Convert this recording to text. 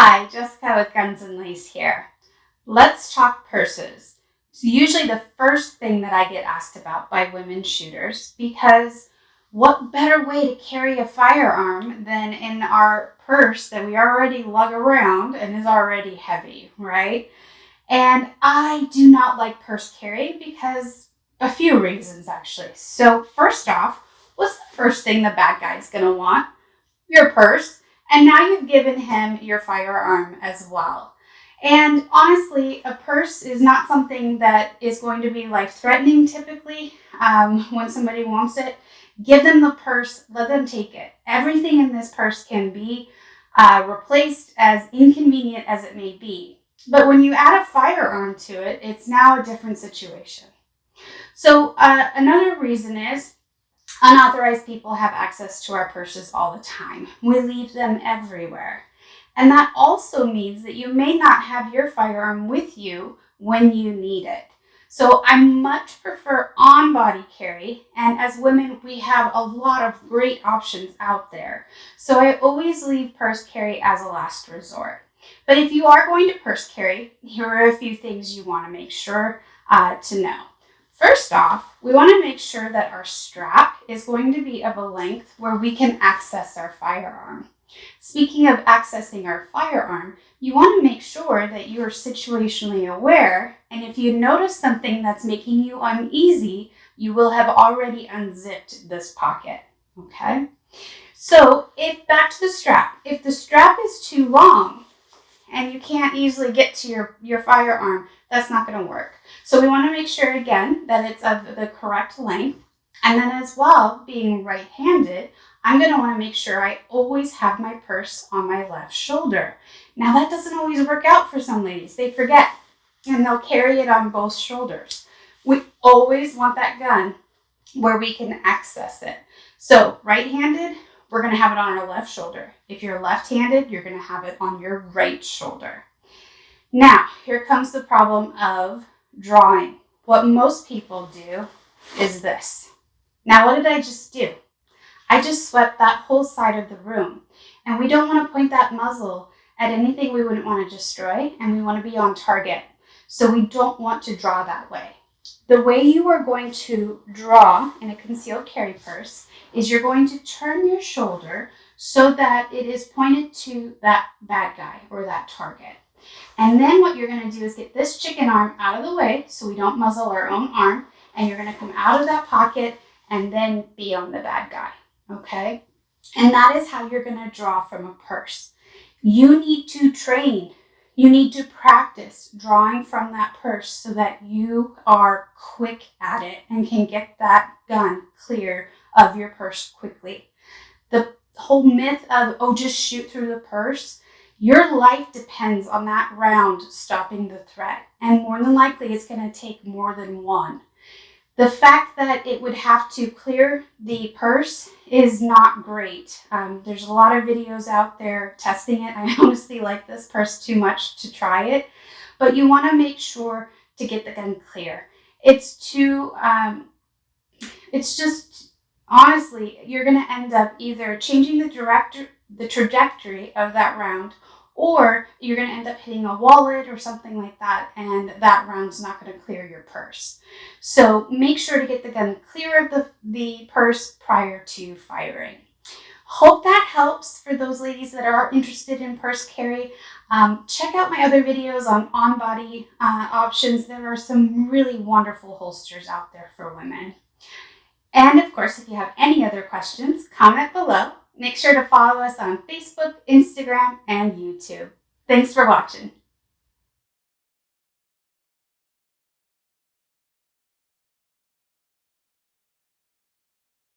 Hi, Jessica with Guns and Lace here. Let's talk purses. It's usually the first thing that I get asked about by women shooters because what better way to carry a firearm than in our purse that we already lug around and is already heavy, right? And I do not like purse carry because a few reasons actually. So first off, what's the first thing the bad guy's gonna want? Your purse, and now you've given him your firearm as well. And honestly, a purse is not something that is going to be life-threatening typically when somebody wants it. Give them the purse, let them take it. Everything in this purse can be replaced, as inconvenient as it may be. But when you add a firearm to it, it's now a different situation. So another reason is unauthorized people have access to our purses all the time. We leave them everywhere. And that also means that you may not have your firearm with you when you need it. So I much prefer on-body carry, and as women, we have a lot of great options out there. So I always leave purse carry as a last resort. But if you are going to purse carry, here are a few things you want to make sure to know. First off, we want to make sure that our strap is going to be of a length where we can access our firearm. Speaking of accessing our firearm, you want to make sure that you are situationally aware, and if you notice something that's making you uneasy, you will have already unzipped this pocket, okay? So back to the strap. If the strap is too long and you can't easily get to your firearm, that's not going to work. So we want to make sure, again, that it's of the correct length. And then as well, being right-handed, I'm going to want to make sure I always have my purse on my left shoulder. Now, that doesn't always work out for some ladies. They forget, and they'll carry it on both shoulders. We always want that gun where we can access it. So right-handed, we're going to have it on our left shoulder. If you're left-handed, you're going to have it on your right shoulder. Now, here comes the problem of drawing. What most people do is this. Now, what did I just do? I just swept that whole side of the room. And we don't want to point that muzzle at anything we wouldn't want to destroy, and we want to be on target. So we don't want to draw that way. The way you are going to draw in a concealed carry purse is you're going to turn your shoulder so that it is pointed to that bad guy or that target. And then what you're going to do is get this chicken arm out of the way so we don't muzzle our own arm, and you're going to come out of that pocket and then be on the bad guy, okay? And that is how you're going to draw from a purse. You need to train. You need to practice drawing from that purse so that you are quick at it and can get that gun clear of your purse quickly. The whole myth of, oh, just shoot through the purse, your life depends on that round stopping the threat. And more than likely, it's going to take more than one. The fact that it would have to clear the purse is not great. There's a lot of videos out there testing it. I honestly like this purse too much to try it, but you want to make sure to get the gun clear. It's just, honestly, you're going to end up either changing the trajectory of that round, or you're going to end up hitting a wallet or something like that, and that round's not going to clear your purse. So make sure to get the gun clear of the purse prior to firing. Hope that helps for those ladies that are interested in purse carry. Check out my other videos on body options. There are some really wonderful holsters out there for women. And of course, if you have any other questions, comment below. Make sure to follow us on Facebook, Instagram, and YouTube. Thanks for watching.